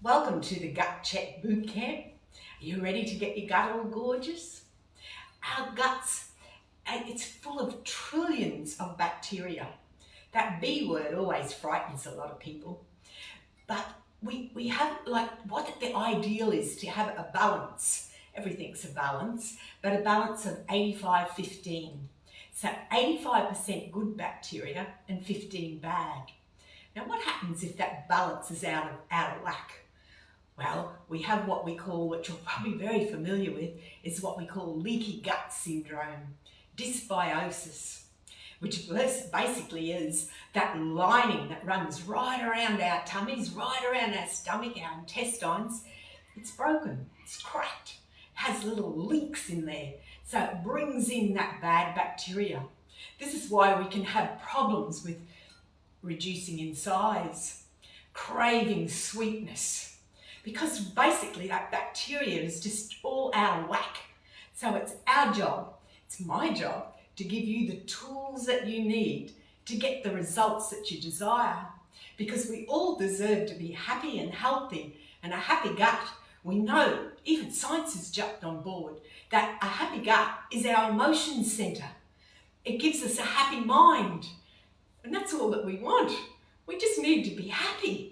Welcome to the Gut Check Boot Camp. Are you ready to get your gut all gorgeous? Our guts, it's full of trillions of bacteria. That B word always frightens a lot of people. But we have, what the ideal is to have a balance. Everything's a balance, but a balance of 85-15. So 85% good bacteria and 15 bad. Now what happens if that balance is out of whack? Well, we have what we call, which you're probably very familiar with, is what we call leaky gut syndrome, dysbiosis, which basically is that lining that runs right around our tummies, right around our stomach, our intestines. It's broken, it's cracked, has little leaks in there, so it brings in that bad bacteria. This is why we can have problems with reducing in size, craving sweetness, because basically that bacteria is just all out of whack. So it's our job, it's my job, to give you the tools that you need to get the results that you desire, because we all deserve to be happy and healthy. And a happy gut, we know, even science has jumped on board, that a happy gut is our emotion center. It gives us a happy mind, and that's all that we want. We just need to be happy.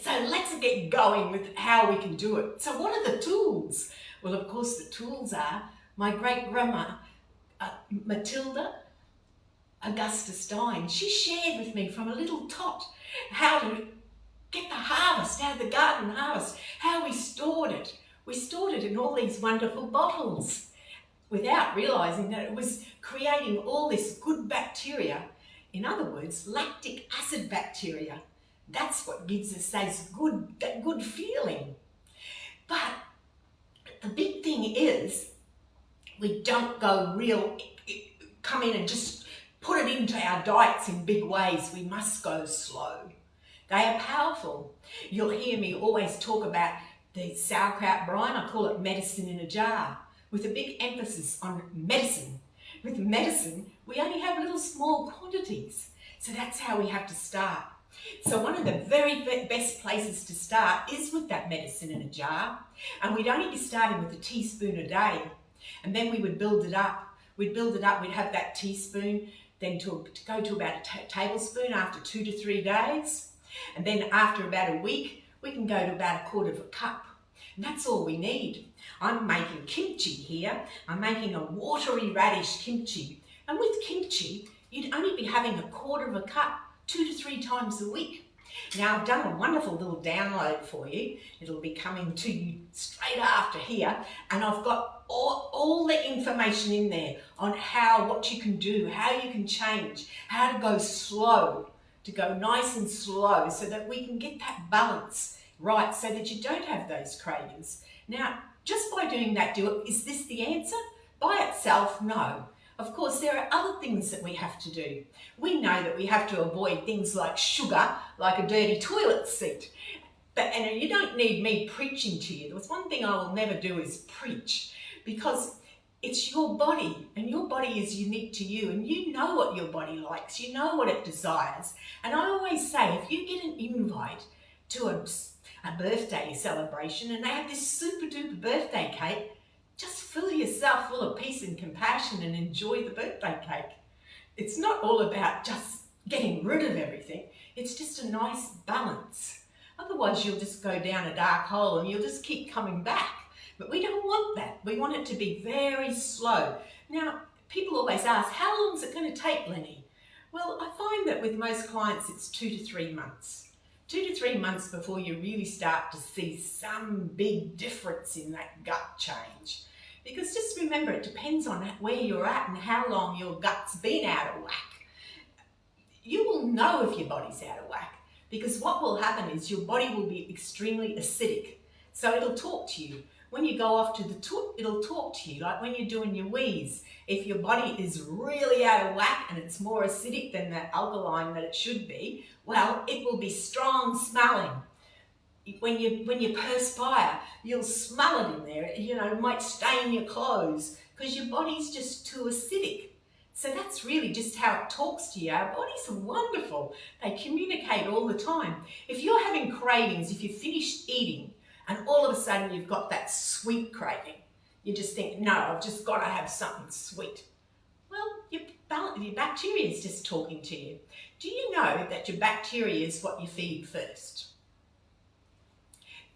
So let's get going with how we can do it. So what are the tools? Well, of course, the tools are my great-grandma, Matilda Augusta Stein. She shared with me from a little tot how to get the harvest, out of the garden harvest, how we stored it. We stored it in all these wonderful bottles without realizing that it was creating all this good bacteria. In other words, lactic acid bacteria. That's what gives us that good feeling. But the big thing is, we don't come in and just put it into our diets in big ways. We must go slow. They are powerful. You'll hear me always talk about the sauerkraut brine. I call it medicine in a jar, with a big emphasis on medicine. With medicine, we only have little small quantities. So that's how we have to start. So one of the very best places to start is with that medicine in a jar. And we'd only be starting with a teaspoon a day. And then we would build it up. We'd have that teaspoon, then to go to about a tablespoon after 2 to 3 days. And then after about a week, we can go to about 1/4 of a cup. And that's all we need. I'm making kimchi here. I'm making a watery radish kimchi. And with kimchi, you'd only be having 1/4 of a cup 2 to 3 times a week. Now I've done a wonderful little download for you. It'll be coming to you straight after here, and I've got all the information in there on what you can do, how you can change, how to go slow, to go nice and slow, so that we can get that balance right, so that you don't have those cravings. Now, just by doing that, is this the answer? By itself, no. Of course, there are other things that we have to do. We know that we have to avoid things like sugar, like a dirty toilet seat. And you don't need me preaching to you. There's one thing I will never do is preach, because it's your body, and your body is unique to you, and you know what your body likes, you know what it desires. And I always say, if you get an invite to a birthday celebration and they have this super duper birthday cake, just fill yourself full of peace and compassion and enjoy the birthday cake. It's not all about just getting rid of everything. It's just a nice balance. Otherwise, you'll just go down a dark hole and you'll just keep coming back. But we don't want that. We want it to be very slow. Now, people always ask, how long is it going to take, Lynnie? Well, I find that with most clients, it's 2 to 3 months. 2 to 3 months before you really start to see some big difference in that gut change. Because just remember, it depends on where you're at and how long your gut's been out of whack. You will know if your body's out of whack, because what will happen is your body will be extremely acidic. So it'll talk to you. When you go off to the toilet, it'll talk to you, like when you're doing your wheeze. If your body is really out of whack and it's more acidic than the alkaline that it should be, well, it will be strong smelling. When you perspire, you'll smell it in there. You know, it might stain your clothes because your body's just too acidic. So that's really just how it talks to you. Our bodies are wonderful. They communicate all the time. If you're having cravings, if you've finished eating and all of a sudden you've got that sweet craving, you just think, no, I've just got to have something sweet. Well, your bacteria is just talking to you. Do you know that your bacteria is what you feed first?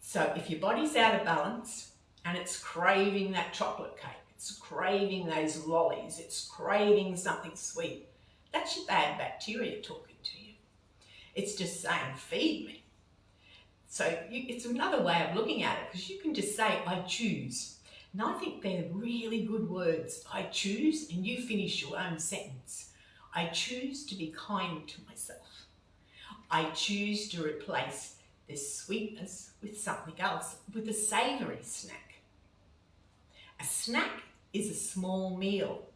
So if your body's out of balance and it's craving that chocolate cake, it's craving those lollies, it's craving something sweet, that's your bad bacteria talking to you. It's just saying, feed me. So it's another way of looking at it, because you can just say, I choose. And I think they're really good words. I choose, and you finish your own sentence. I choose to be kind to myself. I choose to replace this sweetness with something else, with a savoury snack. A snack is a small meal.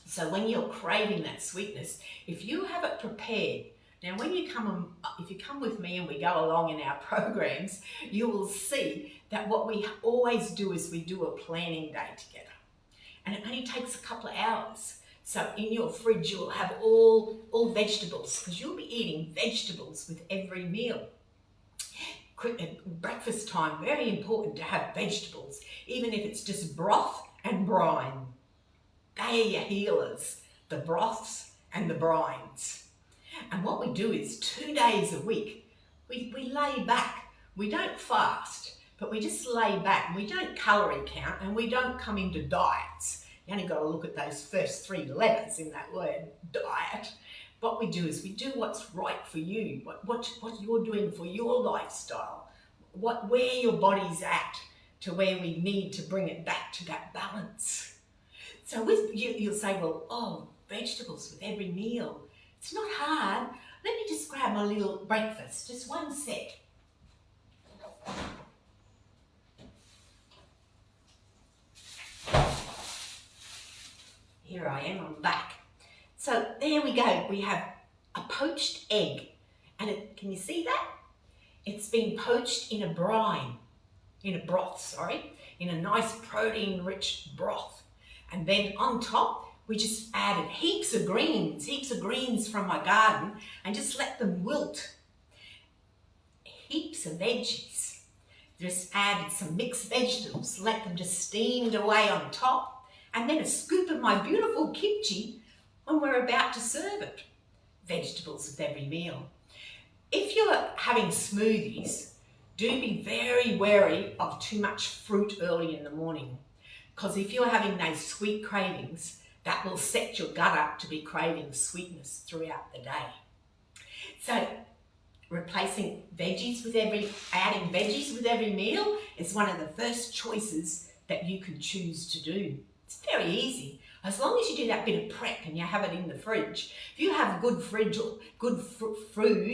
So when you're craving that sweetness, if you have it prepared, now when you if you come with me and we go along in our programs, you will see that what we always do is we do a planning day together. And it only takes a couple of hours. So in your fridge, you'll have all vegetables, because you'll be eating vegetables with every meal. Breakfast time, very important to have vegetables, even if it's just broth and brine. They are your healers, the broths and the brines. And what we do is 2 days a week, we lay back. We don't fast, but we just lay back. We don't calorie count and we don't come into diets. You only got to look at those first 3 letters in that word, diet. What we do is we do what's right for you, what you're doing for your lifestyle, where your body's at, to where we need to bring it back to that balance. So you'll say, well, oh, vegetables with every meal. It's not hard. Let me just grab my little breakfast, just one sec. Here I am, I'm back. So there we go, we have a poached egg. And can you see that? It's been poached in a broth, in a nice protein-rich broth. And then on top, we just added heaps of greens from my garden, and just let them wilt. Heaps of veggies. Just added some mixed vegetables, let them just steamed away on top, and then a scoop of my beautiful kimchi when we're about to serve it. Vegetables with every meal. If you're having smoothies, do be very wary of too much fruit early in the morning, because if you're having those sweet cravings, that will set your gut up to be craving sweetness throughout the day. So adding veggies with every meal is one of the first choices that you can choose to do. It's very easy. As long as you do that bit of prep and you have it in the fridge. If you have good food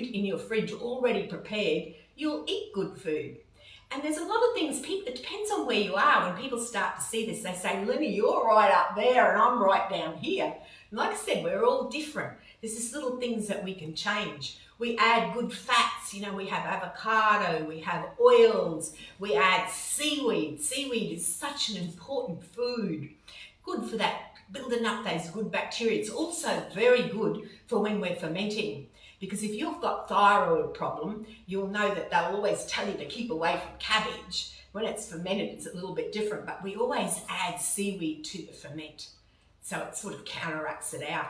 in your fridge already prepared, you'll eat good food. And there's a lot of things, it depends on where you are. When people start to see this, they say, Lynnie, you're right up there and I'm right down here. And like I said, we're all different. There's just little things that we can change. We add good fats, we have avocado, we have oils, we add seaweed. Seaweed is such an important food. Good for that, building up those good bacteria. It's also very good for when we're fermenting. Because if you've got thyroid problem, you'll know that they'll always tell you to keep away from cabbage. When it's fermented, it's a little bit different, but we always add seaweed to the ferment. So it sort of counteracts it out.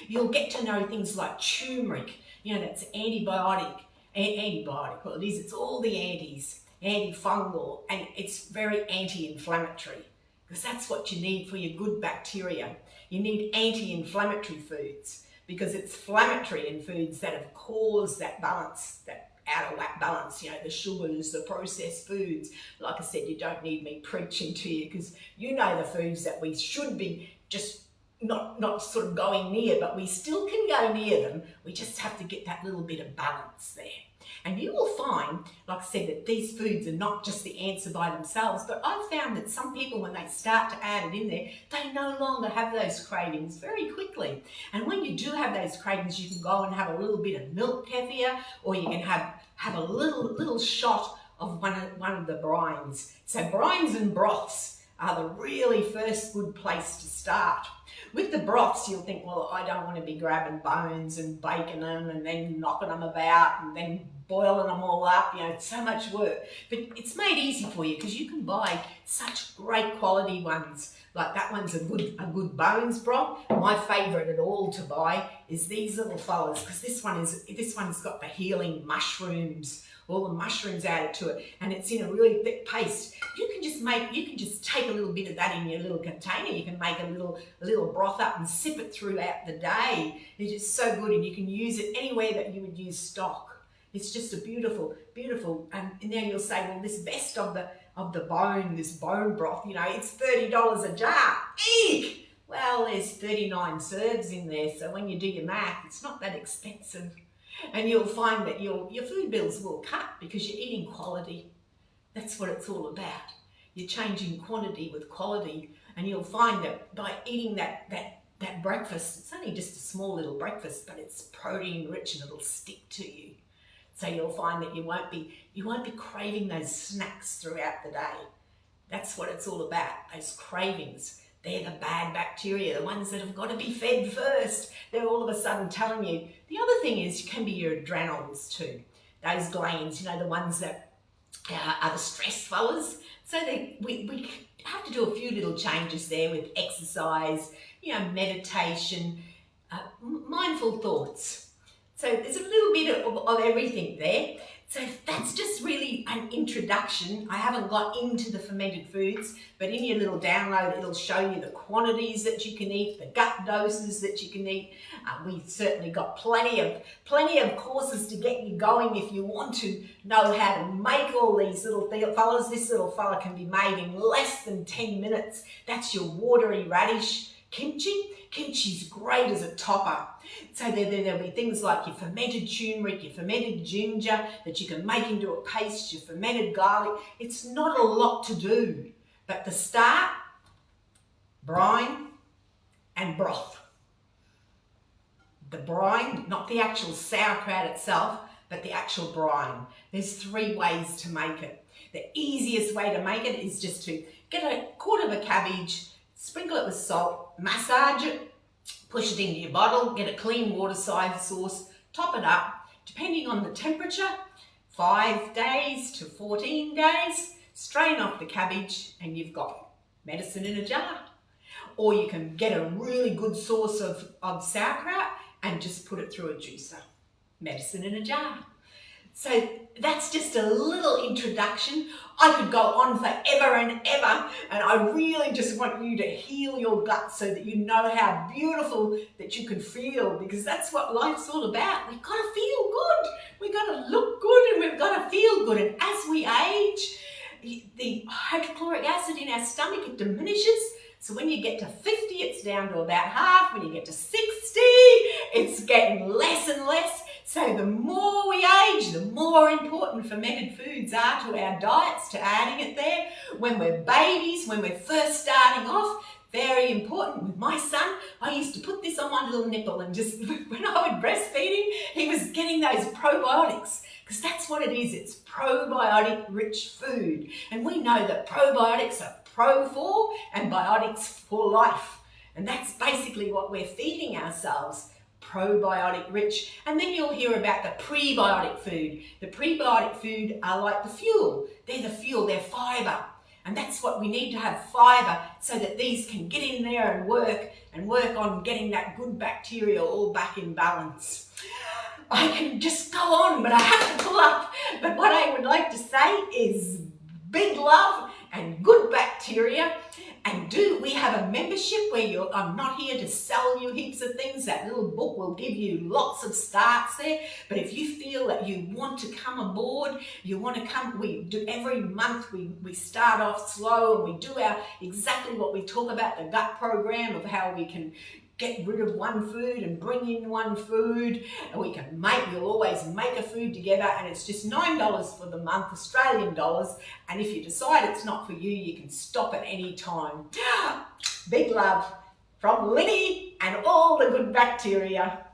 You'll get to know things like turmeric, that's antibiotic, well it is, it's all the antis, antifungal, and it's very anti-inflammatory, because that's what you need for your good bacteria. You need anti-inflammatory foods, because it's inflammatory in foods that have caused that balance, that out of whack balance, the sugars, the processed foods. Like I said, you don't need me preaching to you, because you know the foods that we should be just not sort of going near, but we still can go near them. We just have to get that little bit of balance there. And you will find, like I said, that these foods are not just the answer by themselves, but I've found that some people, when they start to add it in there, they no longer have those cravings very quickly. And when you do have those cravings, you can go and have a little bit of milk kefir, or you can have a little shot of one of the brines. So brines and broths are the really first good place to start. With the broths, you'll think, well, I don't want to be grabbing bones and baking them and then knocking them about and then boiling them all up. You know, it's so much work. But it's made easy for you because you can buy such great quality ones. Like that one's a good bones broth. My favourite at all to buy is these little fellas, because this one's got the healing mushrooms, all the mushrooms added to it, and it's in a really thick paste. You can just take a little bit of that in your little container. You can make a little broth up and sip it throughout the day. It's just so good, and you can use it anywhere that you would use stock. It's just a beautiful, beautiful. And now you'll say, well, this best of the bone, this bone broth, you know, it's $30 a jar. Eek! Well, there's 39 serves in there, so when you do your math, it's not that expensive. And you'll find that your food bills will cut because you're eating quality. That's what it's all about. You're changing quantity with quality, and you'll find that by eating that breakfast, it's only just a small little breakfast, but it's protein rich and it'll stick to you. So you'll find that you won't be craving those snacks throughout the day. That's what it's all about, those cravings. They're the bad bacteria, the ones that have got to be fed first. They're all of a sudden telling you. The other thing is, can be your adrenals too. Those glands, you know, the ones that are the stress fellas. So we have to do a few little changes there with exercise, you know, meditation, mindful thoughts. So there's a little bit of everything there. So that's just really an introduction. I haven't got into the fermented foods, but in your little download, it'll show you the quantities that you can eat, the gut doses that you can eat. We've certainly got plenty of courses to get you going if you want to know how to make all these little fellas. This little fella can be made in less than 10 minutes. That's your watery radish kimchi. Kimchi's great as a topper. So there'll be things like your fermented turmeric, your fermented ginger that you can make into a paste, your fermented garlic. It's not a lot to do, but to start, brine and broth. The brine, not the actual sauerkraut itself, but the actual brine. There's 3 ways to make it. The easiest way to make it is just to get a quarter of a cabbage, sprinkle it with salt, massage it, push it into your bottle, get a clean water side sauce, top it up, depending on the temperature, 5 days to 14 days, strain off the cabbage and you've got medicine in a jar. Or you can get a really good source of sauerkraut and just put it through a juicer. Medicine in a jar. So that's just a little introduction. I could go on forever and ever, and I really just want you to heal your gut so that you know how beautiful that you can feel, because that's what life's all about. We've got to feel good. We've got to look good, and we've got to feel good. And as we age, the hydrochloric acid in our stomach, it diminishes. So when you get to 50, it's down to about half. When you get to 60, it's getting less and less. So the more we age, the more important fermented foods are to our diets, to adding it there. When we're babies, when we're first starting off, very important. With my son, I used to put this on my little nipple and just, when I would breastfeed him, he was getting those probiotics, because that's what it is. It's probiotic-rich food. And we know that probiotics are pro for and biotics for life. And that's basically what we're feeding ourselves. Probiotic rich. And then you'll hear about the prebiotic food. The prebiotic food are like the fuel. They're the fuel, they're fiber. And that's what we need to have, fiber, so that these can get in there and work on getting that good bacteria all back in balance. I can just go on, but I have to pull up. But what I would like to say is big love and good bacteria. And we have a membership where I'm not here to sell you heaps of things. That little book will give you lots of starts there. But if you feel that you want to come aboard, you want to come, we do every month, we start off slow and we do exactly what we talk about, the gut program of how we can get rid of one food and bring in one food, and we'll always make a food together, and it's just $9 for the month, Australian dollars, and if you decide it's not for you, you can stop at any time. Big love from Lynnie and all the good bacteria.